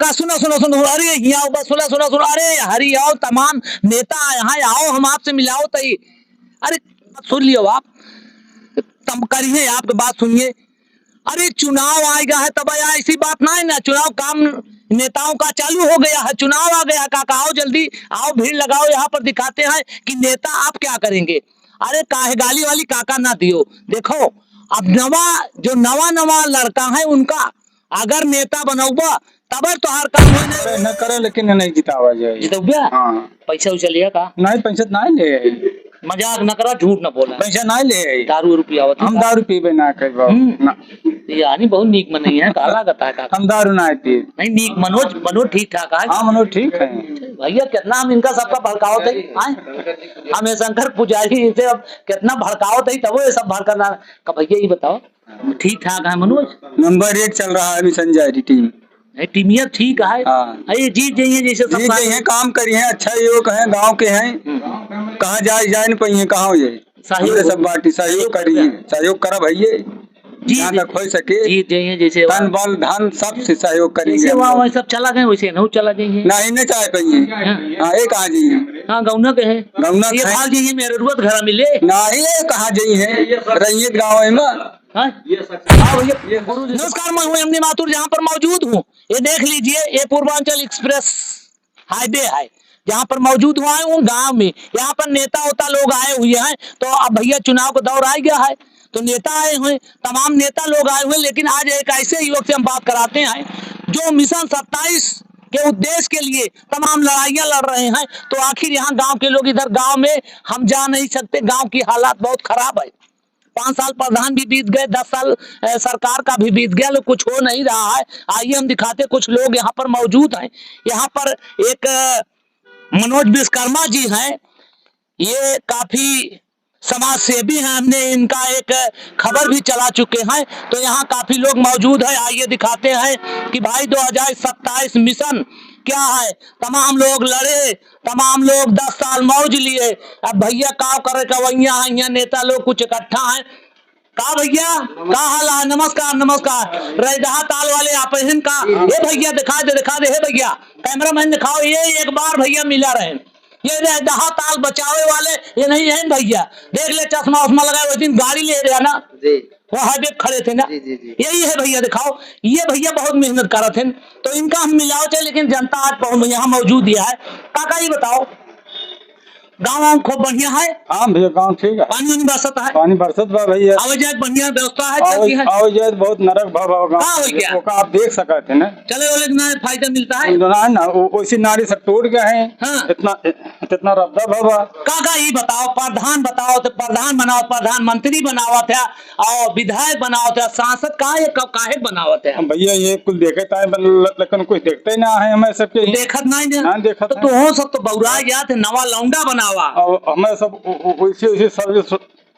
काका सुनो सुनो सुनो, अरे यहाँ बस सुनो सुनो सुनो, अरे हरी आओ तमाम नेता यहाँ आओ, हम आपसे मिलाओ तई। अरे सुन लियो आप, तम करिए आपकी बात सुनिए। अरे चुनाव आएगा है तब आया, ऐसी बात ना है ना, चुनाव काम नेताओं का चालू हो गया है, चुनाव आ गया काका, आओ जल्दी आओ, भीड़ लगाओ, यहाँ पर दिखाते हैं कि नेता आप क्या करेंगे। अरे काहे गाली वाली काका ना दियो, देखो अब नवा नवा लड़का है उनका अगर नेता बनौबा तब तो हर काम होने न करे, लेकिन नहीं जितावा जाए। जितौबा हाँ पैसा उछल लिया का नहीं, पैसा नहीं ले, मजाक न करा, झूठ न बोला, पैसा नहीं ले, दारू रुपया हम दारू पीबे ना कर ना, यानी बहुत नीक मन नहीं है, काला गता है काका, हम दारू ना पी नहीं नीक मनोज ठीक ठाक है। हाँ मनोज ठीक है भैया, कितना हम इनका सबका भड़काओ थे, हमें शंकर पुजारी इनसे अब कितना भड़काओ थे, तब ये सब भड़कना का। भैया ये बताओ ठीक ठाक है मनोज? नंबर 1 चल रहा है अभी संजय की टीम, टीमिया ठीक है। हाँ। अरे जीत जाइए जैसे सब हैं, काम करिए, अच्छा योग है, गांव के हैं, कहाँ जाए नहीं पाइए, कहाँ हो जाए, सब बाटी सहयोग करिए, सहयोग करा भैया, जहाँ तक हो सके जीत जाइए जैसे धन बल धन सब से सहयोग करेंगे। वहाँ सब चला गए वैसे नहीं चला जाइए, नहीं नहीं चाहे पाइए, हाँ एक कहाँ जाइए, हाँ गौना के है, गौना ये भाग जाइए मेरे रुपत घर मिले, नहीं कहाँ जाइए, रहिए गाँव में। नमस्कार, मैं हूँ एमडी माथुर, जहाँ पर मौजूद हूँ, ये देख लीजिए, ये पूर्वांचल एक्सप्रेस हाईवे है जहाँ पर मौजूद हुआ है गांव में। यहाँ पर नेता होता लोग आए हुए हैं, तो अब भैया चुनाव का दौर आ गया है, तो नेता आए हुए, तमाम नेता लोग आए हुए, लेकिन आज एक ऐसे युवक से हम बात कराते हैं जो मिशन 27 के उद्देश्य के लिए तमाम लड़ाइयां लड़ रहे हैं। तो आखिर यहाँ गांव के लोग, इधर गांव में हम जा नहीं सकते, गांव की हालात बहुत खराब है, 5 साल प्रधान भी बीत गए, 10 साल सरकार का भी बीत गया, कुछ हो नहीं रहा है। आइए हम दिखाते, कुछ लोग यहाँ पर मौजूद हैं। यहाँ पर एक मनोज विश्वकर्मा जी हैं, ये काफी समाज सेवी हैं, हमने इनका एक खबर भी चला चुके हैं, तो यहाँ काफी लोग मौजूद है। आइए दिखाते हैं कि भाई 2027 मिशन क्या है। तमाम लोग लड़े, तमाम लोग 10 साल मौज लिए, अब भैया का करे कवैया है, यहाँ नेता लोग कुछ इकट्ठा हैं। का भैया का हाल है? नमस्कार नमस्कार, रैदहा ताल वाले आप का, ये भैया दिखा दे हे भैया, कैमरामैन दिखाओ, ये एक बार भैया मिला रहे, ये रैदहा ताल बचावे वाले ये नहीं है भैया, देख ले चश्मा उस्मा लगाए, उस दिन गाड़ी ले रहे ना जी, वो हाईवे खड़े थे ना, यही है भैया, दिखाओ, ये भैया बहुत मेहनत कर रहे थे, तो इनका हम मिलाओ चाहे, लेकिन जनता आज यहाँ मौजूद है। काका ये बताओ, गाँव खूब बढ़िया है? हाँ भैया गाँव ठीक है, पानी वानी बरसत है? पानी बरसत बा भैया, आवाजात बढ़िया व्यवस्था है, आवाजात बहुत नरक भाव आप देख सकते ना, चले वाले ना फायदा मिलता है ना, वैसी नारी से टूट गए हैं, हाँ। इतना रद्दा भावा। काका ये बताओ, प्रधान बताओ तो प्रधान बनाओ, प्रधानमंत्री बनाओ था और विधायक बनाओ था, सांसद काहे बनाओ था भैया, ये कुछ देखता है लेकिन कुछ देखते ही ना है, हमें सबके देखत नहीं ना, देखत तो हो सब तो बौरा जाते, नवा लौंडा बनावा, हमें सब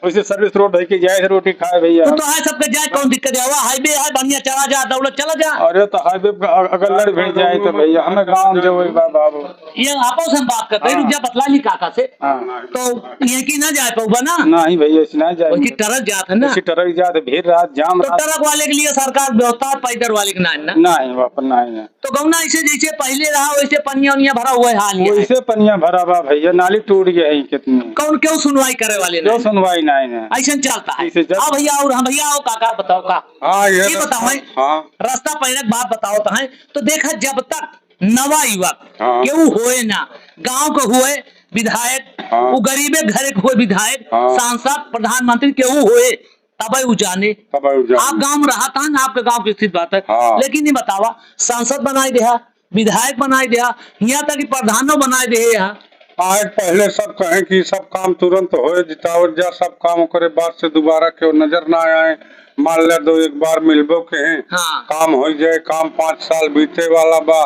वैसे सर्विस रोड है कि जाए रोटी खाए भैया, तो है सबके जाए, कौन दिक्कत है? हाईवे है बढ़िया, चला जा दौड़त चला जा। अरे तो हाईवे अगर लड़ भिड़ जाए तो भैया हमें गाँव जो बाबू, ये आपस से हम बात करते हैं, रुक बतला ली काका से, तो ये की ना जाए पाऊंगा ना, नहीं भैया ऐसी ना जाए, ट्रक जाते ना, ट्रक जाते भीड़ रात जाम, तो ट्रक वाले के लिए सरकार व्यवस्था, पैदल वाले के नहीं वापस नहीं, तो गौना ऐसे जैसे पहले रहा वैसे पनिया उनिया भरा हुआ है, हाल वैसे पनिया भरा बा भैया, नाली टूट गया है कितनी, कौन क्यों सुनवाई करे वाले, क्यों सुनवाई नहीं ऐसा चलता है। हाँ भैया, और हम भैया आओ काका बताओ का, हाँ ये बताओ, हाँ रास्ता पहले बात बताओ तो है, तो देखा जब तक नवा युवक क्यों होए ना, गांव को हुए विधायक, वो गरीबे घरे को हुए विधायक, सांसद, प्रधानमंत्री क्यों हुए, तब जाने आप गांव में रहा था ना, आपके गांव की स्थिति बात है, लेकिन नहीं बतावा, सांसद बनाए दिया, विधायक बनाए दिया, यहाँ तक प्रधानों बनाए दे, यहाँ आज पहले सब कहें कि सब काम तुरंत हो जितावत जा, सब काम करे बाद से दोबारा क्यों नजर ना आए, मान ले दो एक बार मिलबो के हैं, काम हो जाए, काम 5 साल बीते वाला बा,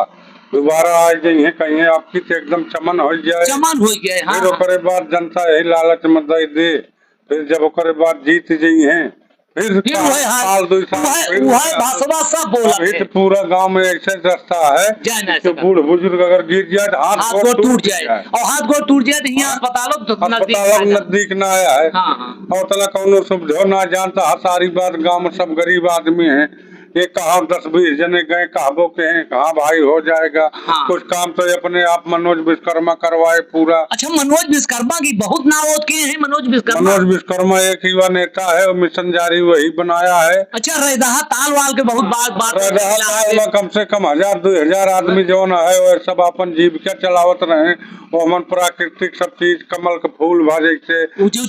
दोबारा आ जाइए कहीं आपकी तो एकदम चमन हो जाए, चमन हो गए, फिर ओकरे बाद जनता यही लालच में दे, फिर जब ओकरे बाद जीत जाइए, फिर साल 2 साल सब बोला, तो पूरा गांव में ऐसे रास्ता है तो बूढ़ बुजुर्ग अगर गिर जाए हाथ गोड़ टूट जाए, और हाथ गोड़ टूट जाए तो यहाँ अस्पताल नजदीक ना आया है, और तला कौनो सुविधा ना जानता, सारी बात गांव में सब गरीब आदमी है, ये कहा 10-20 जने गए कहबो के हैं, कहाँ भाई हो जाएगा। हाँ। कुछ काम तो अपने आप मनोज विश्वकर्मा करवाए पूरा। अच्छा, मनोज विश्वकर्मा की बहुत नाम किए हैं। मनोज विश्वकर्मा, मनोज विश्वकर्मा एक युवा नेता है और मिशन जारी वही बनाया है। अच्छा, रैदाहा तालवाल के बहुत बात रैदाहा कम से कम 1000-2000 आदमी जो न है वो सब अपन जीविका चलावत रहे। वो हमन प्राकृतिक सब चीज, कमल के फूल भाजे से जीव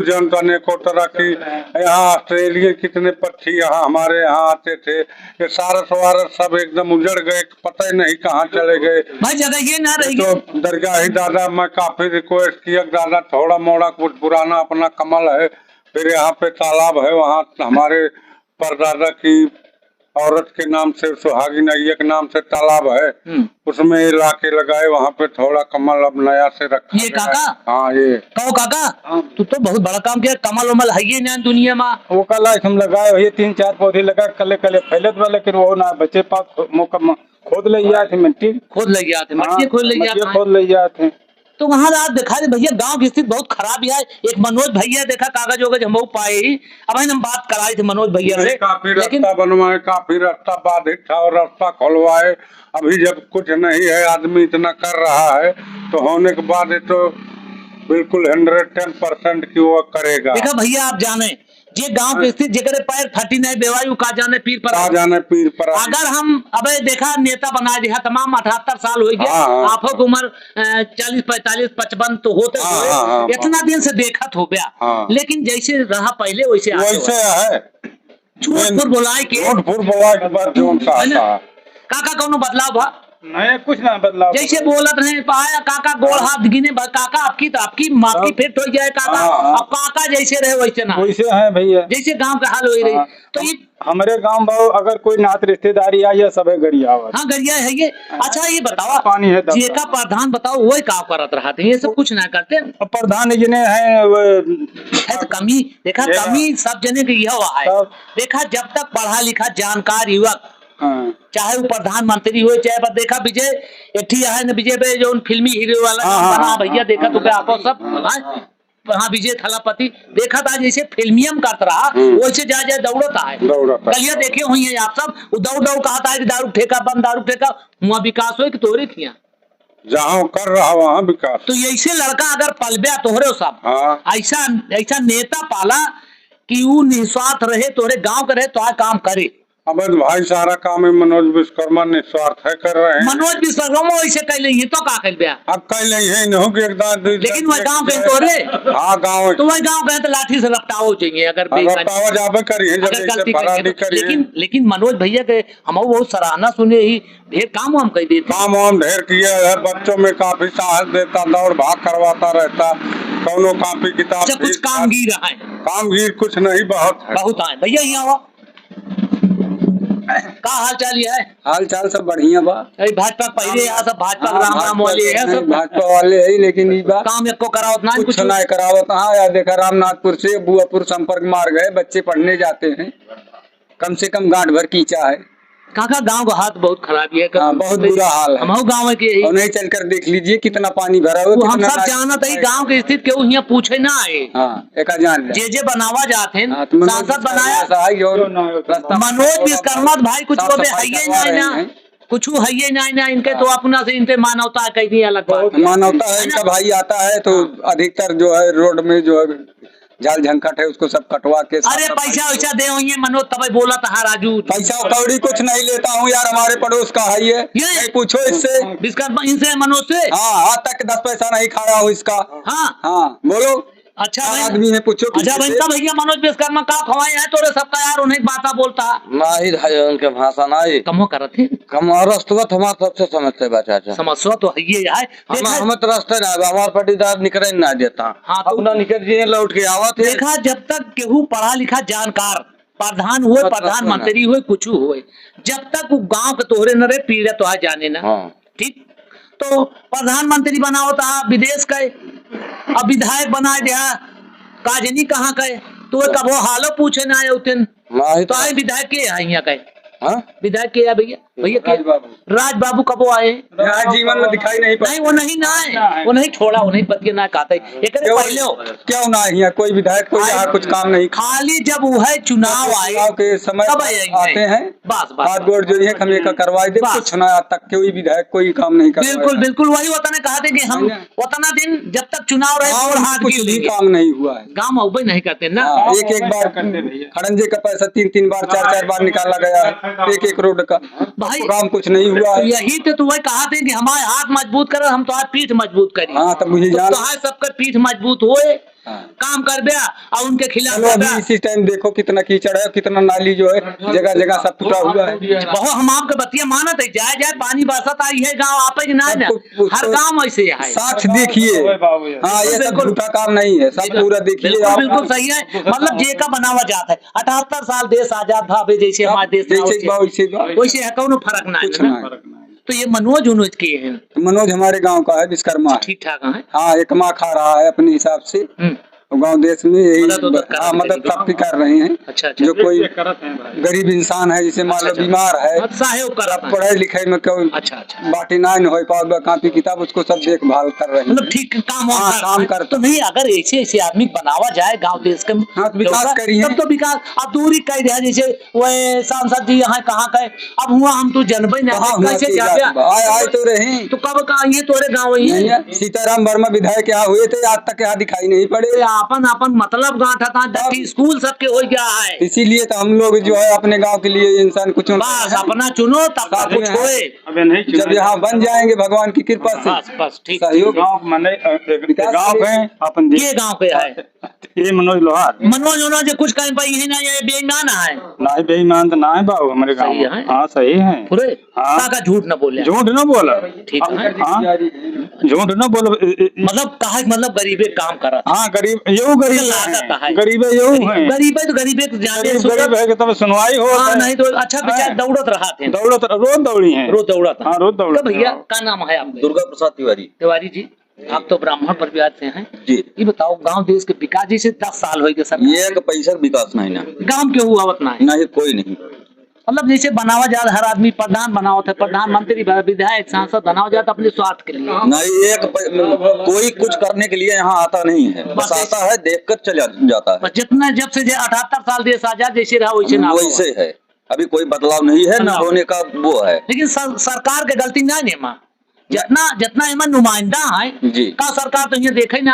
जंतु अनेकों तरह की। यहाँ ऑस्ट्रेलिया कितने पक्षी यहाँ हमारे यहाँ आते थे, ये सारस वारस सब एकदम उजड़ गए, पता ही नहीं कहाँ चले गए भाई, जगह ये ना रही। तो दरगाही दादा मैं काफी रिक्वेस्ट किया, दादा थोड़ा मोड़ा कुछ पुराना अपना कमल है, फिर यहाँ पे तालाब है, वहाँ हमारे परदादा की औरत के नाम से सुहागी नैया के नाम से तालाब है, उसमें लाके लगाए, वहाँ पे थोड़ा कमल अब नया से रखा। ये काका, हाँ ये कहो काका, तू तो बहुत बड़ा काम किया। कमल उमल है ये ना दुनिया में। वो कल हम लगाए हुए 3-4 पौधे लगा कले फैलत वाले, लेकिन वो ना बच्चे पास मौका खोद ले गया थे, मिट्टी खोद ले गया थे, मिट्टी खोद ले गया, खोद ले गया थे। तो वहाँ रात देखा थे भैया, गांव की स्थिति बहुत खराब है। एक मनोज भैया देखा कागज वगज हम पाए ही, अब हम बात कराई थी मनोज भैया से, काफी रास्ता बनवाए, काफी रास्ता बाधित था और रास्ता खुलवाए। अभी जब कुछ नहीं है, आदमी इतना कर रहा है तो होने के बाद तो बिल्कुल 110% की वो करेगा। देखा भैया, आप जाने ये गांव की स्थिति, जेकरे पैर फटी नहीं बेवायु का जाने पीर पर आ जाने पीर पर। अगर हम अबे देखा नेता बना दिया तमाम 78 साल हो गया, आपो की उम्र 40, 45, 55 तो होते हुए इतना दिन से देखत हो गया, लेकिन जैसे रहा पहले वैसे है। झूठ बोलाए के बाद काका कौनो बदलाव भा नहीं, कुछ ना बदलाव। जैसे बोलत रहे पाया काका गोड़ हाथ गिने, काका आपकी माफी फिट हो जाए काका। अब काका जैसे रहे वैसे ना, वैसे है भैया, जैसे गांव का हाल हो रही। तो ये हमारे गांव भाव अगर कोई नात रिश्तेदारी आ या सब गरिया। हाँ, गरिया है ये। अच्छा ये बताओ, पानी है जी का प्रधान बताओ वही काम करत रहा थे, ये सब कुछ ना करते। प्रधान जिन्हें है तो कमी देखा, कमी सब जने की यह है। देखा जब तक पढ़ा लिखा जानकार युवक, चाहे वो प्रधानमंत्री हो, चाहे देखा विजय एठी है न, विजय पे जो फिल्मी हीरो वाला बना भैया, देखा तो आपो सब हाँ विजय थलापति देखा था, जैसे फिल्मियम करता रहा वैसे जा दौड़ता है। कलिया देखे हुई है आप सब, वो दौड़ कहता है कि दारू ठेका बंद, दारू ठेका हुआ विकास हो कि तोरे किया जहाँ कर रहा वहाँ विकास। तो ऐसे लड़का अगर पलब्या तोहरे सब ऐसा नेता पाला कि वो निस्वार्थ रहे, तोहरे गांव के रहे तो काम करे। अब भाई सारा काम है मनोज विश्वकर्मा निस्वार्थ है कर रहे हैं। मनोज विश्वकर्मा वैसे कह लेंगे तो का कर दिया, अब कह लेंगे नहीं कि एकदम, लेकिन वह गांव के तोरे हाँ गांव तो वह गांव के तो लाठी से लपटाओ चाहिए अगर जाबे करिए लेकिन मनोज भैया के हम बहुत सराहना सुने ही, ढेर काम हम कह देते, काम हम ढेर किया है, बच्चों में काफी साहस देता, दौड़ भाग करवाता रहता, कौनो कापी किताब कुछ कामगीर है, कामगीर कुछ नहीं बहुत है भैया। यहाँ का हाल चाल है? हाल चाल सब बढ़िया बा। भाजपा पहले यहाँ सब भाजपा राम वाले है, सब भाजपा वाले है, लेकिन इस बार काम एको करावत ना, कुछ ना करावत। हाँ यार देखा, रामनाथपुर से बुआपुर संपर्क मार्ग है, बच्चे पढ़ने जाते हैं, कम से कम गांठ भर कीचा है। काका गांव का हाथ बहुत खराब है, बहुत बुरा हाल है। हम गाँव के और नहीं चलकर देख लीजिए कितना पानी भरा हुआ। हम सब जानत है गांव की स्थिति, केहू यहाँ पूछे ना आए। एक जान जे बनावा जाते हैं, सांसद बनाया मनोज विश्वकर्मा भाई, कुछ तो है ना, कुछ है ना इनके तो अपना से इनके मानवता कह दिया, अलग मानवता है इनका भाई आता है तो अधिकतर जो है रोड में जो है जाल झंकट है उसको सब कटवा के। अरे पैसा वैसा दे हुई मनोज, तब बोला था राजू, पैसा कौड़ी कुछ नहीं लेता हूँ यार, हमारे पड़ोस का है ये पूछो इससे, इनसे मनोज से। हाँ आज तक 10 पैसा नहीं खाया हो इसका। हाँ बोलो, अच्छा आदमी है पूछो। अच्छा भैया मनोज विश्वकर्मा का खवाए है तोरे सबका यार, उन्हें बाता बोलता नहीं है उनके भाषा नहीं कमो करत है, कम राष्ट्रवत हमारे सबसे समझते बचा समस्या तो है ये है। हम तो रास्ते ना हमारे पटीदार निकले ना देता। हाँ तो ना निकल जी लौट के आवा थे। देखा जब तक केहू पढ़ा लिखा जानकार प्रधान हुए, प्रधानमंत्री हुए, कुछ हुए, जब तक वो गाँव के तोहरे न रहे पीड़ित तो जाने ना, ठीक। तो प्रधानमंत्री बनाओ था विदेश का, अब विधायक बना दिया काजनी कहाँ का, तो कबो हालो पूछे ना आये उतन, तो आए विधायक के यहाँ का, विधायक के भैया भैया राज बाबू कब आए? यहाँ जीवन में दिखाई नहीं पड़ा। नहीं वो नहीं ना है, वो नहीं छोड़ा, वो नहीं बतिया ना कहते पहले हो क्यों ना यहाँ कोई विधायक कोई यहाँ कुछ काम नहीं, खाली जब वो है चुनाव आए चुनाव के समय तब आते हैं, बस हाथ गोड़ जो है हमें का करवाई दे, कुछ ना आज तक कोई विधायक कोई काम नहीं कर। बिल्कुल बिल्कुल वही उतना कहते कि हम उतना दिन जब तक चुनाव रहे कुछ भी काम नहीं हुआ है, गाँव अवै नहीं करते ना। एक बार खड़ंजे का पैसा 3 बार 4 बार निकाला गया है, एक रोड का भाई काम कुछ नहीं हुआ है। यही तो वही कहा थे कि हमारे हाथ मजबूत करो, हम तुम्हारी पीठ मजबूत करें। हाँ तो मुझे जान सबका पीठ मजबूत होए, काम कर दिया और उनके खिलाफ अभी इसी टाइम देखो कितना कीचड़ है, कितना नाली जो है जगह जगह सब टूटा हुआ है। बहुत हम आपके बतिया मानत है, जाए जाए पानी बरसत आई है गाँव आप ही ना, हर गाँव ऐसे है। साक्ष देखिए, हाँ ये सब झूठा काम नहीं है, सब पूरा देखिए। बिल्कुल सही है, मतलब जे का बनावा जाता है। 78 साल देश आजाद भावे जैसे हमारे देश वैसे है, कौन फर्क ना। तो ये मनोज उनोज के हैं? मनोज हमारे गांव का है, विश्वकर्मा, ठीक ठाक है। हाँ एक माँ खा रहा है अपने हिसाब से, गांव देश में यही मदद काफी कर रहे हैं। अच्छा। जो कोई गरीब इंसान है, जैसे मान लो बीमार है, पढ़ाई लिखाई में कोई बाटी ना हो पाए कॉपी किताब, उसको सब देखभाल कर रहे हैं, मतलब ठीक काम कर। तो नहीं अगर ऐसे आदमी बनावा जाए गाँव देश के, विकास करिए तब तो विकास। अब दूरी कह दिया जैसे वो सांसद जी यहाँ कहाँ गए, अब हुआ हम तो जनबई कैसे आए तो रहे, तो कब कहा ये तोरे गाँव ही। सीताराम वर्मा विधायक यहाँ हुए थे, आज तक यहाँ दिखाई नहीं पड़े। अपन मतलब गाँठ था, स्कूल सबके हो गया है, इसीलिए तो हम लोग जो है अपने गांव के लिए इंसान कुछ अपना चुनो तब कुछ होए। जब यहाँ बन जाएंगे भगवान की कृपा से, बस ठीक। गाँव माने गाँव है अपन, ये गाँव के है ये मनोज लोहार। मनोज कुछ कहीं पाई है ना, ये बेईमान है ना, बेईमान तो ना है बाबू हमारे गाँव में। हाँ सही है, का झूठ न बोले, झूठ न बोला, ठीक है, झूठ न बोलो। मतलब कहा मतलब गरीबे काम करा। हाँ गरीब यू गरीब यू है, गरीब है तो गरीब है कि तब सुनवाई हो नहीं तो अच्छा बेचारे दौड़त रहा थे, रोज दौड़ी है, रोज दौड़ा था। रोज दौड़ा। भैया क्या नाम है आपका? दुर्गा प्रसाद तिवारी जी। आप तो ब्राह्मण परिवार से हैं जी। ये बताओ गांव देश के विकास जैसे 10 साल हो गए सर, ये एक पैसा विकास नहीं ना, गांव के हुआ उतना है नहीं, कोई नहीं। मतलब जैसे बनावा जाता हर आदमी प्रधान बनाओ थे, प्रधानमंत्री विधायक सांसद बनाओ जाता अपने स्वार्थ के लिए नहीं, कोई कुछ करने के लिए यहाँ आता नहीं है, बस आता है देख कर चला जाता है। जितना जब से 78 साल देश आजाद जैसे रहा वैसे है, अभी कोई बदलाव नहीं है, न होने का वो है। लेकिन सरकार के गलती नहीं है, जितना इमन नुमाइंदा है का सरकार तो ये देखे ना,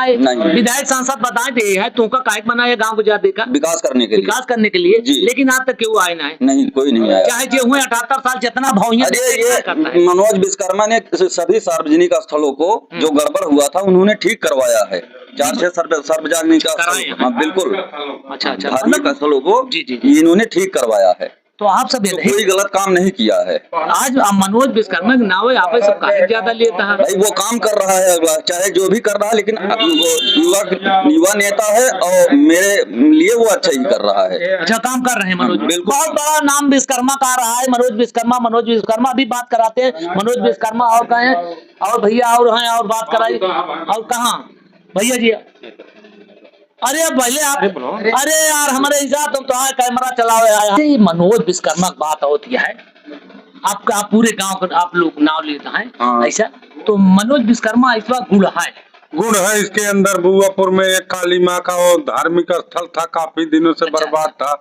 विधायक सांसद बताए दे है तो का काहे बनाया गांव को जा देखा विकास करने के लिए लेकिन आज तक क्यों आए ना है? नहीं, कोई नहीं आया, चाहे जो हुए 78 साल जितना भौया। ये मनोज विश्वकर्मा ने सभी सार्वजनिक स्थलों को जो गड़बड़ हुआ था उन्होंने ठीक करवाया है, 4-6 सार्वजनिक स्थल, हाँ बिल्कुल, अच्छा धार्मिक स्थलों को इन्होंने ठीक करवाया है, तो आप सब तो कोई गलत काम नहीं किया है। आज मनोज विश्वकर्मा के नाम आप सब काहे ज्यादा लेता है? भाई वो काम कर रहा है, चाहे जो भी कर रहा है, लेकिन युवा नेता है और मेरे लिए वो अच्छा ही कर रहा है। अच्छा काम कर रहे हैं मनोज, बिल्कुल। बहुत बड़ा नाम विश्वकर्मा का रहा है, मनोज विश्वकर्मा भी बात कराते हैं, मनोज विश्वकर्मा और कहे और भैया और हैं और बात कराई और कहाँ भैया जी? अरे पहले आप, अरे यार हमारे हिसाब तुम तो कैमरा चलाओ। मनोज विश्वकर्मा की बात होती है, आपका पूरे गांव का आप लोग नाम लेता है ऐसा, तो मनोज विश्वकर्मा ऐसा गुण है इसके अंदर। बुआपुर में एक काली माँ का वो धार्मिक स्थल था, काफी दिनों से बर्बाद था,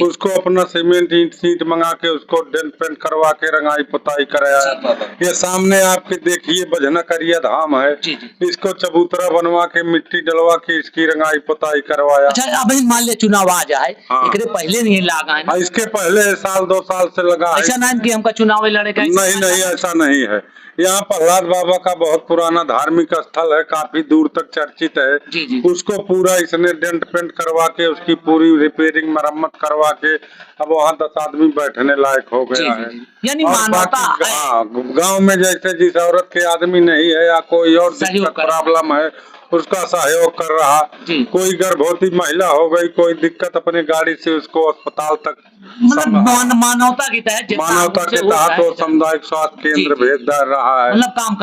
उसको अपना सीमेंट ईंट मंगा के उसको डेंट पेंट करवा के रंगाई पुताई कराया। ये सामने आपके देखिए बजना करिया धाम है, इसको चबूतरा बनवा के मिट्टी डलवा के इसकी रंगाई पुताई करवाया। अच्छा अभी मान लिया चुनाव आ जाए, पहले नहीं लगा है? इसके पहले 1-2 साल से लगा है। ऐसा नहीं कि हमका चुनाव लड़ेगा? नहीं, ऐसा नहीं है। यहाँ प्रहलाद बाबा का बहुत पुराना धार्मिक स्थल है, काफी दूर तक चर्चित है। उसको पूरा इसने डेंट पेंट करवा के उसकी पूरी रिपेयरिंग मरम्मत करवा के अब वहाँ 10 आदमी बैठने लायक हो गया है। यानी मानवता हाँ, गाँव में जैसे जिस औरत के आदमी नहीं है या कोई और दिक्कत प्रॉब्लम है उसका सहयोग कर रहा, कोई गर्भवती महिला हो गई, कोई दिक्कत अपने गाड़ी से उसको अस्पताल तक, मतलब मानवता के तहत वो सामुदायिक स्वास्थ्य केंद्र भेज रहा है, मतलब काम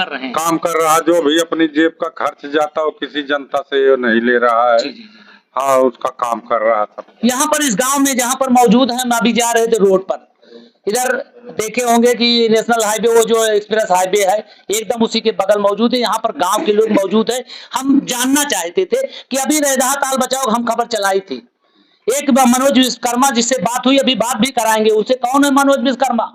कर रहा है। जो भी अपनी जेब का खर्च जाता है किसी जनता से नहीं ले रहा है। हाँ उसका काम कर रहा था। यहाँ पर इस गांव में जहाँ पर मौजूद है, अभी जा रहे थे रोड पर, इधर देखे होंगे कि नेशनल हाईवे, वो जो एक्सप्रेस हाईवे है एकदम उसी के बगल मौजूद है। यहाँ पर गांव के लोग मौजूद है। हम जानना चाहते थे कि अभी रैदाहा ताल बचाओ हम खबर चलाई थी, एक मनोज विश्वकर्मा जिससे बात हुई, अभी बात भी कराएंगे उससे। कौन है मनोज विश्वकर्मा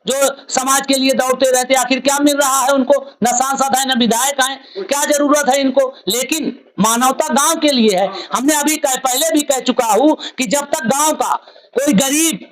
जो समाज के लिए दौड़ते रहते? आखिर क्या मिल रहा है उनको? न सांसद है न विधायक है, क्या जरूरत है इनको? लेकिन मानवता गांव के लिए है। हमने अभी पहले भी कह चुका हूं कि जब तक गांव का कोई गरीब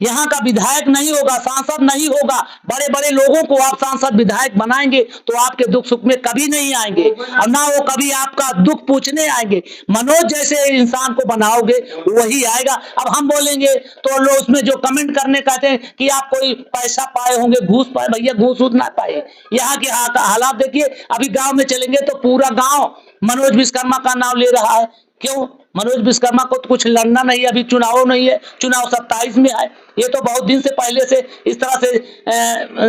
यहाँ का विधायक नहीं होगा, सांसद नहीं होगा, बड़े बड़े लोगों को आप सांसद विधायक बनाएंगे तो आपके दुख सुख में कभी नहीं आएंगे और ना वो कभी आपका दुख पूछने आएंगे। मनोज जैसे इंसान को बनाओगे वही आएगा। अब हम बोलेंगे तो लोग उसमें जो कमेंट करने कहते हैं कि आप कोई पैसा पाए होंगे, घूस पाए। भैया घूस ना पाए। यहाँ के हालात देखिए, अभी गाँव में चलेंगे तो पूरा गाँव मनोज विश्वकर्मा का नाम ले रहा है। क्यों? मनोज विश्वकर्मा को तो कुछ लड़ना नहीं है, अभी चुनाव नहीं है, चुनाव 27 में है। ये तो बहुत दिन से पहले से इस तरह से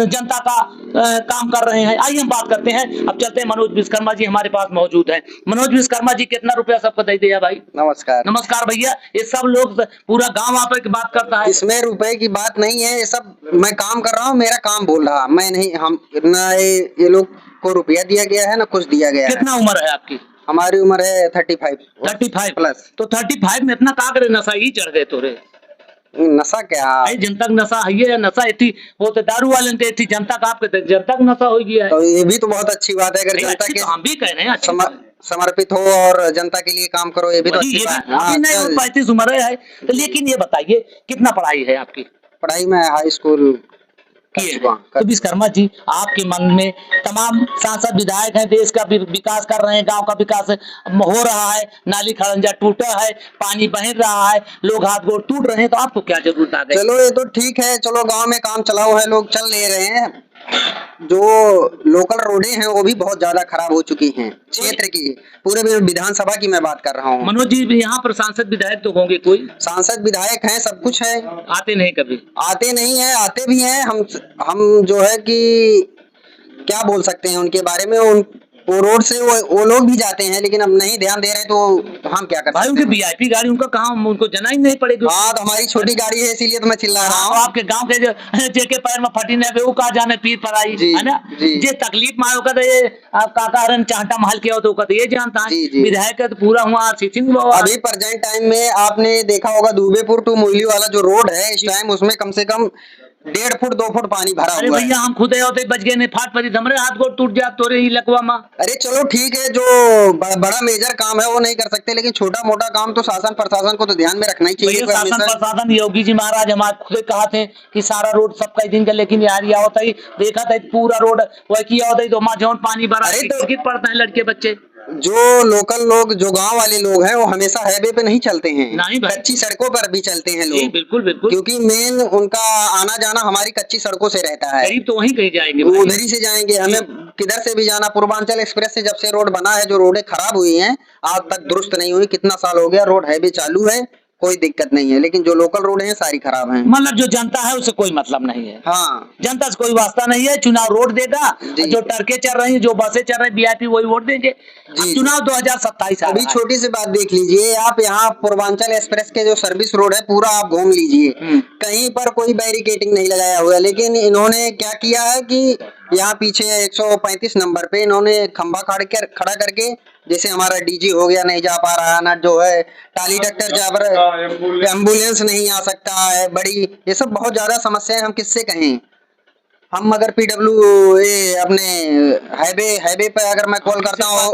जनता का काम कर रहे हैं। आइए हम बात करते हैं, अब चलते हैं। मनोज विश्वकर्मा जी हमारे पास मौजूद हैं। मनोज विश्वकर्मा जी, कितना रुपया सबको दे दिया भाई? नमस्कार। नमस्कार भैया। ये सब लोग, पूरा गांव आप की बात करता है। इसमें रुपए की बात नहीं है, ये सब मैं काम कर रहा हूँ, मेरा काम बोल रहा, मैं नहीं। हम ना ये लोग को रुपया दिया गया है ना कुछ दिया गया है। कितना उम्र है आपकी? हमारी उम्र है 35 प्लस। तो 35 में इतना का करे नशा ही चढ़ गए तोरे? नशा क्या है? जनता का नशा है ये नशा इतनी, वो तो दारू वाले ने इतनी जनता का, आपके जनता का नशा हो गया है। तो ये भी तो बहुत अच्छी बात है, अगर जनता के तो हम भी कह रहे हैं समर्पित हो और जनता के लिए काम करो, ये भी तो अच्छी बात है। 35 उम्र है तो, लेकिन ये बताइए कितना पढ़ाई है आपकी? पढ़ाई में हाई स्कूल किए। तो विश्वकर्मा जी, आपके मन में तमाम सांसद विधायक हैं, देश का विकास कर रहे हैं, गांव का विकास हो रहा है, नाली खड़ंजा टूटा है, पानी बह रहा है, लोग हाथ गोड़ टूट रहे हैं, तो आपको क्या जरूरत आ गई? चलो ये तो ठीक है, चलो गांव में काम चलाओ है, लोग चल ले रहे हैं। जो लोकल रोडें हैं वो भी बहुत ज्यादा खराब हो चुकी हैं क्षेत्र की, पूरे विधानसभा की मैं बात कर रहा हूँ। मनोज जी, यहाँ पर सांसद विधायक तो होंगे, कोई सांसद विधायक हैं, सब कुछ है। आते नहीं कभी? आते नहीं है, आते भी हैं। हम जो है कि क्या बोल सकते हैं उनके बारे में, वो रोड से वो लोग भी जाते हैं, लेकिन अब नहीं ध्यान दे रहे तो हम क्या कर सकते हैं? उनकी वीआईपी गाड़ी, उनका कहाँ, उनको जना ही नहीं पड़ेगी। हाँ, तो हमारी छोटी गाड़ी है, इसीलिए तो मैं चिल्ला रहा हूँ। आपके गांव के जो जेके पैर में फटी नहीं, वो कहा जाने पीर पर आई है ना, जे तकलीफ में आयो कहते ये काका हरन चाहता महल के हो तो कहते ये जानता है। विधायक तो पूरा हुआ अभी प्रेजेंट टाइम में आपने देखा होगा दुबेपुर टू मोइली वाला जो रोड है इस टाइम, उसमें कम से कम 1.5 फुट 2 फुट पानी भरा हुआ है। भैया हम खुद होते बच गए, फाट पड़ी हमरे हाथ गोड़ टूट जा तोरे ही लकवा मां। अरे चलो ठीक है, जो बड़ा मेजर काम है वो नहीं कर सकते, लेकिन छोटा मोटा काम तो शासन प्रशासन को तो ध्यान में रखना ही चाहिए। शासन प्रशासन, योगी जी महाराज हम खुद कहा थे कि सारा रोड सबका दिन का, लेकिन यार यह होता ही देखा था पूरा रोड वही किया होता ही तो माँ जौन पानी भरा पड़ता है लड़के बच्चे। जो लोकल लोग, जो गांव वाले लोग हैं, वो हमेशा हाईवे पे नहीं चलते हैं, कच्ची सड़कों पर भी चलते हैं लोग। बिल्कुल बिल्कुल, क्योंकि मेन उनका आना जाना हमारी कच्ची सड़कों से रहता है। गरीब तो वहीं कहीं जाएंगे, उधर ही से जाएंगे। हमें किधर से भी जाना, पूर्वांचल एक्सप्रेस से जब से रोड बना है, जो रोडें खराब हुई हैं आज तक दुरुस्त नहीं हुई। कितना साल हो गया, रोड हाईवे चालू है, कोई दिक्कत नहीं है, लेकिन जो लोकल रोड हैं सारी खराब हैं। मतलब जो जनता है उससे कोई मतलब नहीं है। हाँ, जनता से कोई वास्ता नहीं है। चुनाव रोड देगा, जो ट्रकें चल रही हैं, जो बसें चल रही हैं, वीआईपी वही वोट देंगे। चुनाव 2027 अभी छोटी सी बात देख लीजिए आप, यहाँ पूर्वांचल एक्सप्रेस के जो सर्विस रोड है पूरा आप घूम लीजिए, कहीं पर कोई बैरिकेडिंग नहीं लगाया हुआ है, लेकिन इन्होंने क्या किया है कि यहाँ पीछे 135 नंबर पे इन्होंने खंभा खड़ा करके, जैसे हमारा डीजी हो गया नहीं जा पा रहा ना, जो है टाली ट्रैक्टर जा पर एम्बुलेंस नहीं आ सकता है, बड़ी ये सब बहुत ज्यादा समस्याएं, हम किससे कहें। हम अगर PW अपने हाईवे पे अगर मैं कॉल करता हूँ,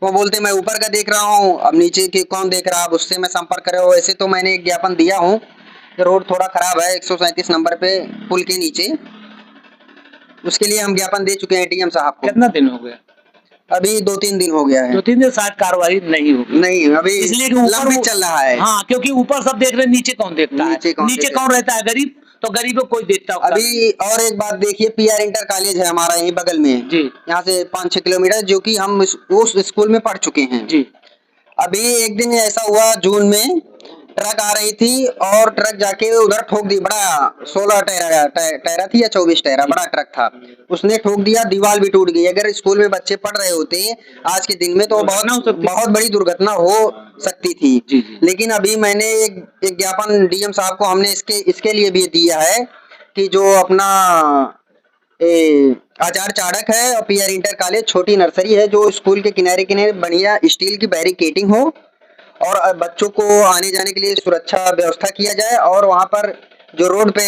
वो बोलते मैं ऊपर का देख रहा हूँ, अब नीचे के कौन देख रहा है, अब उससे मैं संपर्क करो। ऐसे तो मैंने एक ज्ञापन दिया हूँ, रोड थोड़ा खराब है 137 नंबर पे पुल के नीचे, उसके लिए हम ज्ञापन दे चुके हैं डीएम साहब को। कितना दिन हो गया? अभी 2-3 दिन हो गया है। 2-3 दिन शायद कार्रवाई नहीं होगी। नहीं, अभी इसलिए लंबित चल रहा है। हाँ, क्योंकि ऊपर सब देख रहे हैं, नीचे कौन देखता है? नीचे कौन रहता है? गरीब। तो गरीबों को कोई देखता होगा। अभी और एक बात देखिए, PR इंटर कॉलेज है हमारा यही बगल में जी, यहाँ से 5-6 किलोमीटर, जो कि हम उस स्कूल में पढ़ चुके हैं जी। अभी एक दिन ऐसा हुआ जून में ट्रक आ रही थी और ट्रक जाके उधर ठोक दी। बड़ा 16 टहरा थी या 24 टहरा बड़ा ट्रक था, उसने ठोक दिया, दीवार भी टूट गई। अगर स्कूल में बच्चे पढ़ रहे होते आज के दिन में तो बहुत बड़ी दुर्घटना हो सकती थी। लेकिन अभी मैंने एक ज्ञापन डीएम साहब को हमने इसके लिए भी दिया है कि जो अपना आचार्य चाणक है और पीआर इंटर कॉलेज छोटी नर्सरी है, जो स्कूल के किनारे किनारे बढ़िया स्टील की बैरिकेटिंग हो और बच्चों को आने जाने के लिए सुरक्षा व्यवस्था किया जाए और वहाँ पर जो रोड पे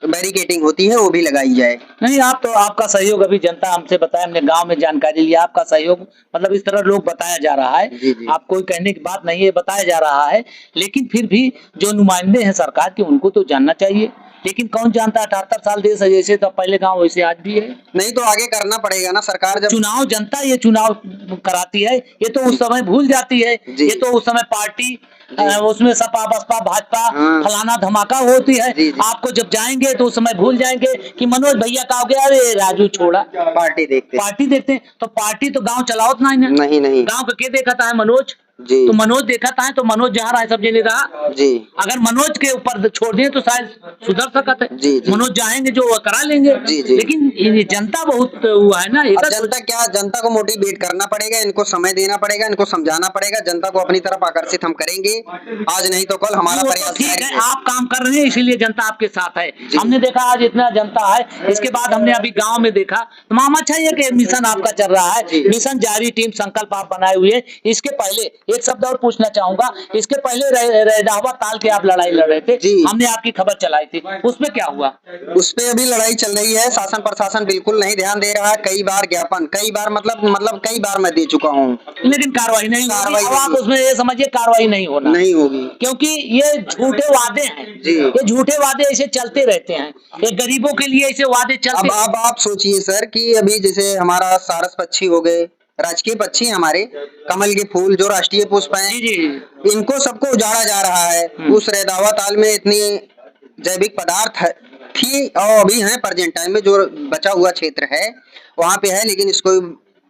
बैरिकेटिंग होती है वो भी लगाई जाए। नहीं, आप तो आपका सहयोग अभी जनता हमसे बताया, हमने गांव में जानकारी लिया, आपका सहयोग मतलब इस तरह लोग बताया जा रहा है। जी जी। आप कोई कहने की बात नहीं है, बताया जा रहा है, लेकिन फिर भी जो नुमाइंदे हैं सरकार के उनको तो जानना चाहिए। लेकिन कौन जानता है 78 साल देश है, जैसे तो पहले गांव वैसे आज भी है। नहीं तो आगे करना पड़ेगा ना, सरकार जब चुनाव जनता ये चुनाव कराती है, ये तो उस समय भूल जाती है, ये तो उस समय पार्टी उसमें सपा बसपा भाजपा फलाना धमाका होती है। आपको जब जाएंगे तो उस समय भूल जाएंगे कि मनोज भैया का हो गया, अरे राजू छोड़ा, पार्टी देखते हैं। तो पार्टी तो गांव चलाओ नहीं गांव का क्या देखा था है मनोज जी। तो मनोज देखा था, तो मनोज जहाँ रहा है सब जने रहा जी। अगर मनोज के ऊपर छोड़ दिए तो शायद सुधर सकता है। जी जी। मनोज जाएंगे जो वो करा लेंगे। जी जी। लेकिन ये जनता बहुत हुआ है ना, जनता को मोटिवेट करना पड़ेगा, इनको समय देना पड़ेगा, इनको समझाना पड़ेगा, जनता को अपनी तरफ आकर्षित हम करेंगे, आज नहीं तो कल हमारा प्रयास ठीक है। आप काम कर रहे हैं इसीलिए जनता आपके साथ है। हमने देखा आज इतना जनता है, इसके बाद हमने अभी गाँव में देखा तमाम अच्छा है कि मिशन आपका चल रहा है, मिशन जारी टीम संकल्प आप बनाए हुए। इसके पहले एक शब्द और पूछना चाहूंगा, इसके पहले रैदावा ताल के आप लड़ाई लड़ रहे थे, हमने आपकी खबर चलाई थी, उसमें क्या हुआ? उस पे अभी लड़ाई चल रही है, शासन प्रशासन बिल्कुल नहीं ध्यान दे रहा है। कई बार ज्ञापन, कई बार मतलब कई बार मैं दे चुका हूँ, लेकिन कार्रवाई नहीं होगी। आप उसमें ये समझिए कार्रवाई नहीं होगी, क्योंकि ये झूठे वादे हैं। ये झूठे वादे ऐसे चलते रहते हैं, ये गरीबों के लिए ऐसे वादे चलते। अब आप सोचिए सर कि अभी जैसे हमारा सारस पक्षी हो गए, राजकीय पक्षी हमारे कमल के फूल जो राष्ट्रीय पुष्प हैं, इनको सबको उजाड़ा जा रहा है। उस रैदावा ताल में इतनी जैविक पदार्थ थी और अभी है प्रेजेंट टाइम में, जो बचा हुआ क्षेत्र है वहाँ पे है, लेकिन इसको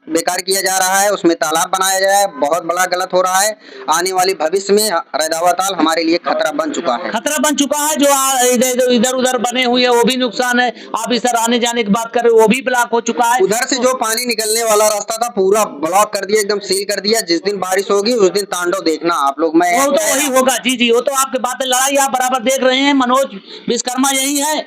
बेकार किया जा रहा है, उसमें तालाब बनाया जाए, बहुत बड़ा गलत हो रहा है। आने वाले भविष्य में रैदावा ताल हमारे लिए खतरा बन चुका है। जो इधर उधर बने हुए हैं वो भी नुकसान है। आप इस तरह आने जाने की बात कर रहे हो, वो भी ब्लॉक हो चुका है। उधर से जो पानी निकलने वाला रास्ता था पूरा ब्लॉक कर दिया, एकदम सील कर दिया। जिस दिन बारिश होगी उस दिन तांडव देखना आप लोग। मैं वो तो वही होगा। जी, वो तो आपकी बात है, लड़ाई आप बराबर देख रहे हैं। मनोज विश्वकर्मा यही है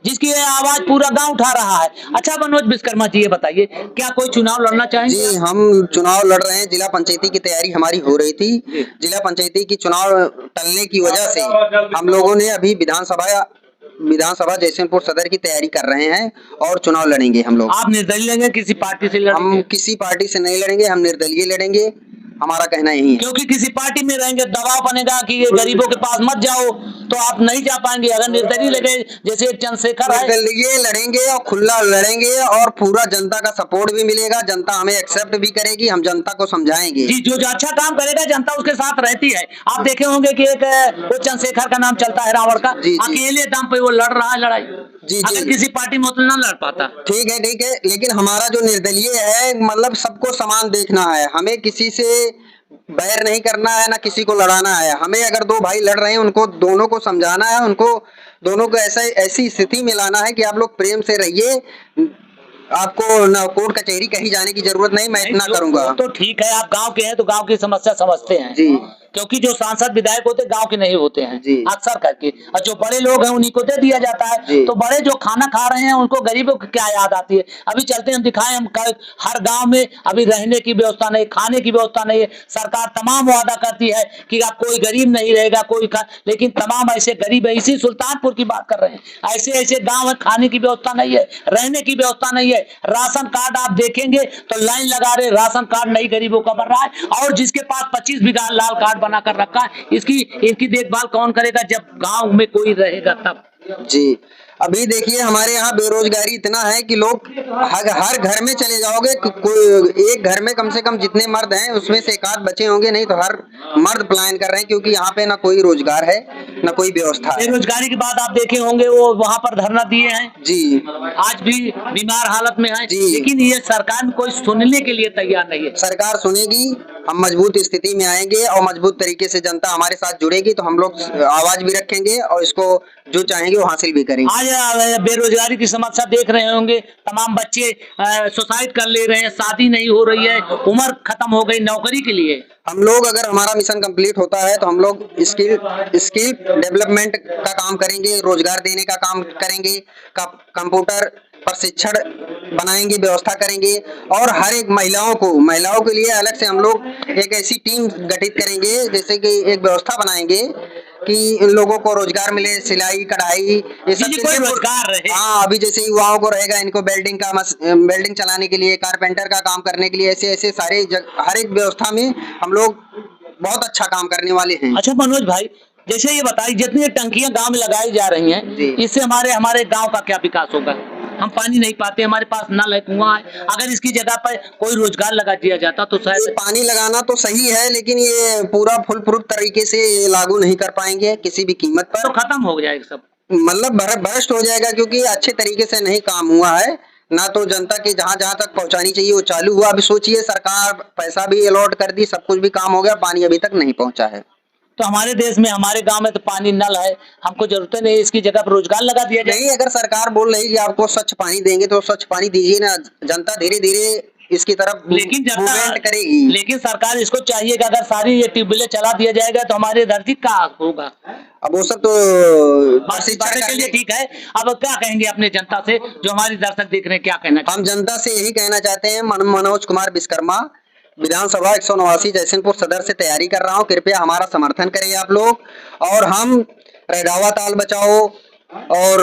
जिसकी आवाज पूरा गांव उठा रहा है। अच्छा मनोज विश्वकर्मा जी, ये बताइए क्या कोई चुनाव लड़ना चाहेंगे? जी, हम चुनाव लड़ रहे हैं। जिला पंचायती की तैयारी हमारी हो रही थी। जिला पंचायती की चुनाव टलने की वजह से हम लोगों ने अभी विधानसभा जयसिंहपुर सदर की तैयारी कर रहे हैं और चुनाव लड़ेंगे हम लोग। आप निर्दलीय लड़ेंगे, किसी पार्टी से लड़ेंगे? हम किसी पार्टी से नहीं लड़ेंगे, हम निर्दलीय लड़ेंगे, हमारा कहना यही है। क्योंकि किसी पार्टी में रहेंगे दबाव बनेगा कि ये गरीबों के पास मत जाओ, तो आप नहीं जा पाएंगे। अगर निर्दलीय लगे जैसे चंद्रशेखर है, निर्दलीय लड़ेंगे और खुला लड़ेंगे और पूरा जनता का सपोर्ट भी मिलेगा, जनता हमें एक्सेप्ट भी करेगी, हम जनता को समझाएंगे। जी, जो अच्छा काम करेगा जनता उसके साथ रहती है। आप देखे होंगे कि एक वो चंद्रशेखर का नाम चलता है, रावण का, अकेले दम पे वो लड़ रहा है लड़ाई। अगर किसी पार्टी में उतना लड़ पाता। ठीक है, लेकिन हमारा जो निर्दलीय है मतलब सबको समान देखना है, हमें किसी से बैर नहीं करना है, ना किसी को लड़ाना है। हमें अगर दो भाई लड़ रहे हैं उनको दोनों को समझाना है, उनको दोनों को ऐसी स्थिति में लाना है कि आप लोग प्रेम से रहिए, आपको ना कोर्ट कचहरी कहीं जाने की जरूरत नहीं। मैं इतना करूंगा। तो ठीक है, आप गांव के हैं तो गांव की समस्या समझते हैं जी, क्योंकि जो सांसद विधायक होते गांव के नहीं होते हैं अक्सर करके, और जो बड़े लोग हैं उन्हीं को दे दिया जाता है। तो बड़े जो खाना खा रहे हैं उनको गरीबों की क्या याद आती है? अभी चलते हम दिखाएं, हम हर गांव में अभी रहने की व्यवस्था नहीं, खाने की व्यवस्था नहीं है। सरकार तमाम वादा करती है कि आप कोई गरीब नहीं रहेगा, लेकिन तमाम ऐसे गरीब है। इसी सुल्तानपुर की बात कर रहे हैं, ऐसे ऐसे गाँव है खाने की व्यवस्था नहीं है, रहने की व्यवस्था नहीं है। राशन कार्ड आप देखेंगे तो लाइन लगा रहे, राशन कार्ड नहीं गरीबों का बन रहा है। और जिसके पास 25 बीघा लाल कार्ड बना कर रखा है, इसकी देखभाल कौन करेगा जब गांव में कोई रहेगा तब? जी, अभी देखिए हमारे यहाँ बेरोजगारी इतना है कि लोग हर घर में चले जाओगे, कोई एक घर में कम से कम जितने मर्द हैं उसमें से एक आध बचे होंगे, नहीं तो हर मर्द पलायन कर रहे हैं, क्योंकि यहाँ पे ना कोई रोजगार है ना कोई व्यवस्था है। बेरोजगारी की बात आप देखे होंगे, वो वहाँ पर धरना दिए हैं जी, आज भी बीमार हालत में है, जी। लेकिन ये सरकार कोई सुनने के लिए तैयार नहीं है। सरकार सुनेगी, हम मजबूत स्थिति में आएंगे और मजबूत तरीके से जनता हमारे साथ जुड़ेगी तो हम लोग आवाज भी रखेंगे और इसको जो चाहेंगे वो हासिल भी करेंगे। आज बेरोजगारी की समस्या देख रहे होंगे, तमाम बच्चे सुसाइड कर ले रहे हैं, शादी नहीं हो रही है, उम्र खत्म हो गई नौकरी के लिए। हम लोग अगर हमारा मिशन कंप्लीट होता है तो हम लोग स्किल डेवलपमेंट का काम करेंगे, रोजगार देने का काम करेंगे, कंप्यूटर प्रशिक्षण बनाएंगे, व्यवस्था करेंगे और हर एक महिलाओं के लिए अलग से हम लोग एक ऐसी टीम गठित करेंगे, जैसे कि एक व्यवस्था बनाएंगे कि इन लोगों को रोजगार मिले, सिलाई कढ़ाई ये सब कोई रोजगार रहे। हाँ, अभी जैसे युवाओं को रहेगा, इनको वेल्डिंग चलाने के लिए, कारपेंटर का काम करने के लिए, ऐसे ऐसे सारे हर एक व्यवस्था में हम लोग बहुत अच्छा काम करने वाले हैं। अच्छा मनोज भाई, जैसे ये बताइए, जितनी टंकियां गांव में लगाई जा रही हैं, इससे हमारे गांव का क्या विकास होगा? हम पानी नहीं पाते, हमारे पास नल है, कुआं है, अगर इसकी जगह पर कोई रोजगार लगा दिया जाता तो शायद। पानी लगाना तो सही है, लेकिन ये पूरा फुल प्रूफ तरीके से लागू नहीं कर पाएंगे किसी भी कीमत पर, तो खत्म हो जाएगा सब, मतलब भ्रष्ट हो जाएगा, क्योंकि अच्छे तरीके से नहीं काम हुआ है ना। तो जनता के जहाँ जहाँ तक पहुँचानी चाहिए वो चालू हुआ। अभी सोचिए, सरकार पैसा भी अलॉट कर दी, सब कुछ भी काम हो गया, पानी अभी तक नहीं पहुँचा है। तो हमारे देश में, हमारे गांव में तो पानी नल है, हमको जरूरत नहीं, इसकी जगह पर रोजगार लगा दिया जाए। नहीं, अगर सरकार बोल रही है कि आपको स्वच्छ पानी देंगे तो स्वच्छ पानी दीजिए ना, जनता धीरे धीरे इसकी तरफ मूवमेंट करेगी। लेकिन सरकार इसको चाहिए कि अगर सारी ये ट्यूबवेलें चला दिया जाएगा तो हमारे धरती का होगा। अब वो सब तो के लिए ठीक है, अब क्या कहेंगे अपने जनता से जो हमारी दर्शक देख रहे हैं, क्या कहना? हम जनता से यही कहना चाहते हैं, मनोज कुमार विश्वकर्मा, विधानसभा 189 जयसिंहपुर सदर से तैयारी कर रहा हूं, कृपया हमारा समर्थन करें आप लोग। और हम रैदावा ताल बचाओ और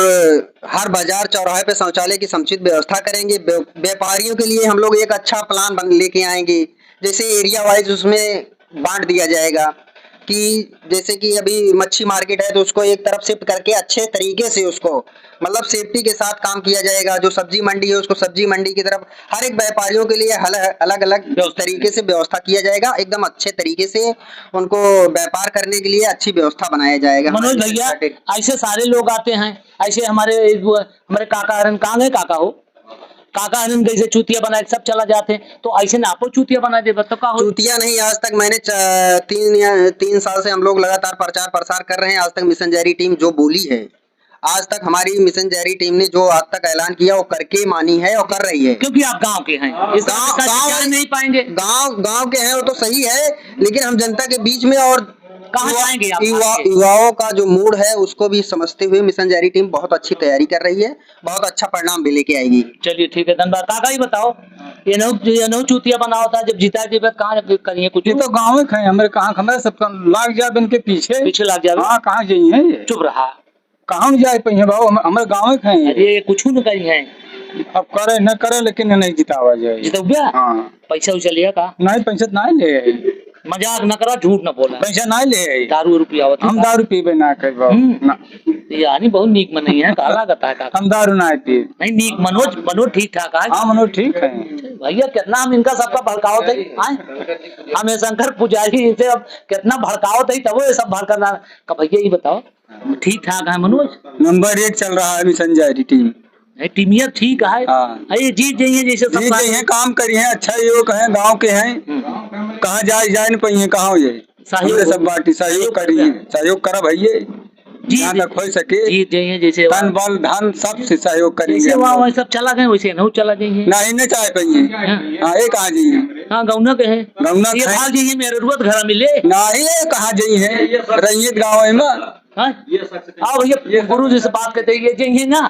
हर बाजार चौराहे पे शौचालय की समुचित व्यवस्था करेंगे। व्यापारियों के लिए हम लोग एक अच्छा प्लान लेके आएंगे, जैसे एरिया वाइज उसमें बांट दिया जाएगा कि जैसे कि अभी मच्छी मार्केट है तो उसको एक तरफ शिफ्ट करके अच्छे तरीके से उसको मतलब सेफ्टी के साथ काम किया जाएगा। जो सब्जी मंडी है उसको सब्जी मंडी की तरफ, हर एक व्यापारियों के लिए अलग अलग तरीके से व्यवस्था किया जाएगा, एकदम अच्छे तरीके से उनको व्यापार करने के लिए अच्छी व्यवस्था बनाया जाएगा। मनोज भैया, ऐसे सारे लोग आते हैं, ऐसे हमारे काका हरन कहाँ गए? काका हरन जैसे चूतिया बनाए सब चला जाते हैं, तो ऐसे ना आपको चूतिया बना दे, बताओ। चूतिया नहीं, आज तक मैंने 3 साल से हम लोग लगातार प्रचार प्रसार कर रहे हैं। आज तक मिशन जारी टीम जो बोली है, आज तक हमारी मिशन जारी टीम ने जो आज तक ऐलान किया वो करके मानी है और कर रही है। क्योंकि आप गांव के हैं, इस गांव नहीं पाएंगे। गांव के हैं वो तो सही है, लेकिन हम जनता के बीच में और कहाँ जाएंगे? युवाओं का जो मूड है उसको भी समझते हुए मिशन जारी टीम बहुत अच्छी तैयारी कर रही है, बहुत अच्छा परिणाम भी लेके आएगी। चलिए ठीक है, धन्यवाद। काका ही बताओ, ये नौ चूतिया बना होता है जब जीता जी कहाँ करिए कुछ? ये तो गाँव में खाए, हमारे कहाँ हमारे सब लाग जाए इनके पीछे लाग जाए। हाँ, कहाँ जाइए? चुप रहा, कहाँ जाए पहिए बाबू, हमारे गाँव में खाए। अरे कुछ न करी है, अब करे न करे लेकिन नहीं जितावा जाए। जितौया? हाँ। पैसा उछा लिया का? नहीं, पैसा नहीं ले, मजाक न करा, झूठ न बोला, पैसा नहीं ले। दारू रुपया होता, हम दारू पीबे ना कहीं बाबू, यानी बहुत नीक मन नहीं है, काला कहता है काका। हम दारू नहीं पी। नहीं नीक, मनोज ठीक ठाक है। हाँ, मनोज ठीक है भैया, कितना हम इनका सबका भड़काओ थे, हमें शंकर पुजारी से अब कितना भड़काओ थे, तब ये सब भड़कना। भैया ये बताओ, ठीक ठाक है मनोज? नंबर 1 चल रहा है मिशन जारी टीम, टीमिया ठीक है। अरे जीत जाइए, जैसे जीत जाइए, काम करिए, अच्छा योग है, गांव के हैं, कहाँ जाए न पाइए, कहाँ जाए, सब बाटी सहयोग करिए, सहयोग करा भैया, जहाँ तक हो सके जीत जाइए, जैसे तन बल धन सब से सहयोग करेंगे। वहाँ सब चला गए वैसे नहीं चला जाइए, नहीं चाहे पाइए। हाँ, एक कहाँ जाइए? हाँ, गौना के हैं, गौना जाइए, मेरे जरूरत घर मिले नहीं, कहाँ जाइए? रहिए गाँव में। आओ भैया, गुरु जी से बात करते जाइए ना,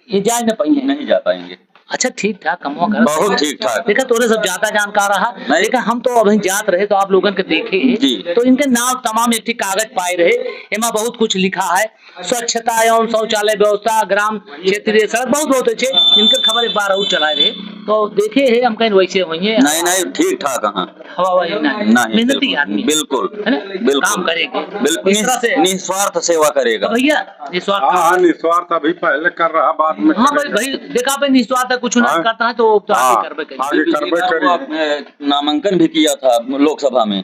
ये जा न पाएंगे, नहीं जा पाएंगे। अच्छा ठीक ठाक कमवा कर, बहुत ठीक ठाक। देखा तोरे सब ज्यादा जानकार रहा, लेकिन हम तो अभी जात रहे तो आप लोगन के देखे तो इनके नाम तमाम एक कागज पाए रहे, एमा बहुत कुछ लिखा है, स्वच्छता एवं शौचालय व्यवस्था, ग्राम क्षेत्रीय सड़क बहुत अच्छे, इनके खबर एक बार और चलाए रहे। तो देखे है हम कहीं वैसे वही है नहीं नहीं ठीक ठाक हाँ हवा वही नहीं मेहनती आदमी बिल्कुल है ना बिल्कुल काम करेंगे बिल्कुल इस तरह से निस्वार्थ सेवा करेगा तो भैया निस्वार्थ हाँ निस्वार्थ अभी पहले कर रहा बाद में हाँ भाई भाई देखा भाई निस्वार्थ कुछ ना हाँ। करता है तो आगे हाँ, करबे करेंगे आगे करबे करिए। नामांकन भी किया था लोकसभा में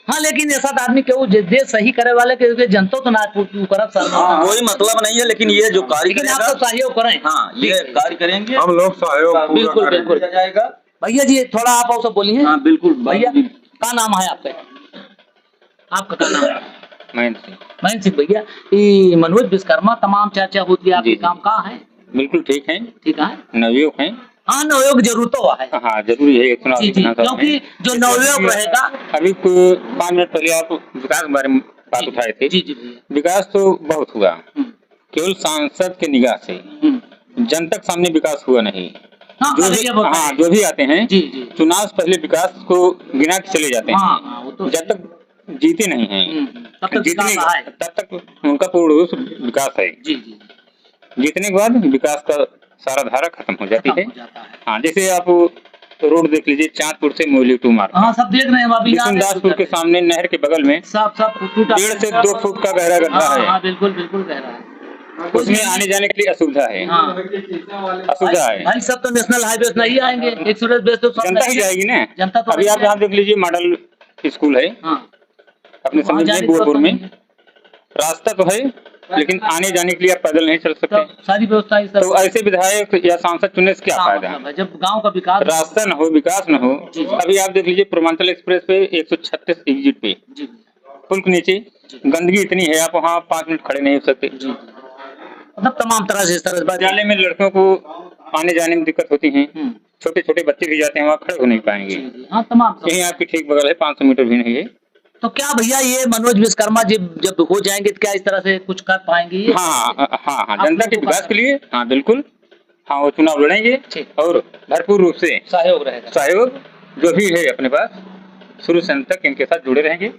हाँ लेकिन ऐसा आदमी केहू देश सही करे वाले के जनता तो ना करब सर कोई मतलब नहीं है लेकिन ये जो कार्य लेकिन आप करेगा तो सहयोग करें हाँ ये कार्य करेंगे हम लोग सहयोग पूरा बिल्कुल करेंगे। बिल्कुल जाएगा भैया जी थोड़ा आप और सब बोलिए हाँ बिल्कुल भैया क्या नाम है आपका क्या नाम है महेंद्र सिंह भैया ये मनोज विश्वकर्मा तमाम चर्चा होती है आपके काम कहाँ है बिल्कुल ठीक है ठीक है नवयुग है हाँ नवयोग जरूर तो है हाँ जरूरी है एक चुनाव जी जी जीतना तो क्योंकि है। जो नवयोग रहेगा अभी 5 मिनट पहले आप विकास के बारे में बात उठाए थे जी जी भैया विकास तो बहुत हुआ केवल सांसद के निगाह से जन तक सामने विकास हुआ नहीं हाँ जो भी भैया बताइए। हाँ जो भी आते हैं जी जी चुनाव से पहले विकास को गिना के चले जाते हाँ हैं हाँ, वो तो जब तक जीते नहीं हैं तब तक जीतने विकास है तब तक उनका पूर्ण रूप से विकास है जी जी जीतने के बाद विकास का सारा धारा खत्म हो जाती है खत्म हो जाता है हाँ जैसे आप रोड देख लीजिए चांदपुर से मोली टू मार्ग हाँ सब देख रहे हैं अभी बिशनदासपुर के सामने नहर के बगल में सब सब टूटा 1.5 से 2 फुट का गहरा गड्ढा हाँ है हाँ बिल्कुल बिल्कुल कह रहा है उसमें आने जाने के लिए असुविधा है हाँ असुविधा है भाई सब तो नेशनल हाईवे नहीं आएंगे एक्सप्रेस बेस तो सब जनता ही जाएगी ना जनता तो अभी आप यहाँ देख लीजिए मॉडल स्कूल है हाँ अपने वहाँ समझ जाने में की गोरपुर में जरूरत रास्ता तो है लेकिन आने जाने के लिए आप पैदल नहीं चल तो सकते सारी व्यवस्था इस तो ऐसे विधायक या सांसद चुनने से क्या फायदा मतलब है जब गांव का विकास रास्ता न हो विकास न हो अभी आप देख लीजिए पूर्वांचल एक्सप्रेस पे 136 एग्जिट पे जी पुल के नीचे गंदगी इतनी है आप वहाँ 5 मिनट खड़े नहीं हो सकते मतलब तमाम तरह से इस तरह से बात- विद्यालय में लड़कियों को आने जाने में दिक्कत होती है छोटे छोटे बच्चे भी जाते हैं वहाँ खड़े हो नहीं पाएंगे हाँ तमाम सब। यही आपकी ठीक बगल है 500 मीटर भी नहीं है तो क्या भैया ये मनोज विश्वकर्मा जब जब हो जाएंगे तो क्या इस तरह से कुछ कर पाएंगे ये हाँ हाँ हाँ आप जनता के लोगों को विकास के लिए हाँ बिल्कुल हाँ वो चुनाव लड़ेंगे ठीक। और भरपूर रूप से सहयोग रहेगा सहयोग जो भी है अपने पास शुरू से अंत तक इनके साथ जुड़े रहेंगे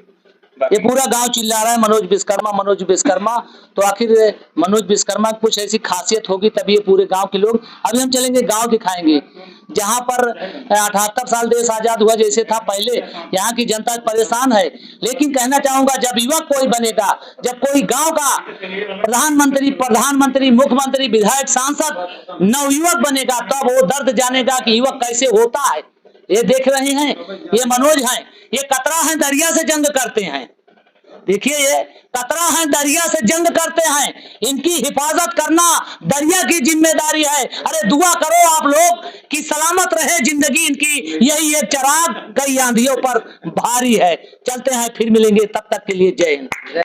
ये पूरा गांव चिल्ला रहा है मनोज विश्वकर्मा तो आखिर मनोज विश्वकर्मा की कुछ ऐसी खासियत होगी तभी ये पूरे गांव के लोग अभी हम चलेंगे गांव दिखाएंगे जहां पर 78 साल देश आजाद हुआ जैसे था पहले यहाँ की जनता परेशान है लेकिन कहना चाहूंगा जब युवक कोई बनेगा जब कोई गांव का प्रधानमंत्री मुख्यमंत्री विधायक सांसद नवयुवक बनेगा तब वो दर्द जानेगा कि युवक कैसे होता है। ये देख रहे हैं ये मनोज हैं ये कतरा है दरिया से जंग करते हैं देखिए ये कतरा है दरिया से जंग करते हैं इनकी हिफाजत करना दरिया की जिम्मेदारी है। अरे दुआ करो आप लोग कि सलामत रहे जिंदगी इनकी यही एक चिराग कई आंधियों पर भारी है। चलते हैं फिर मिलेंगे तब तक के लिए जय हिंद।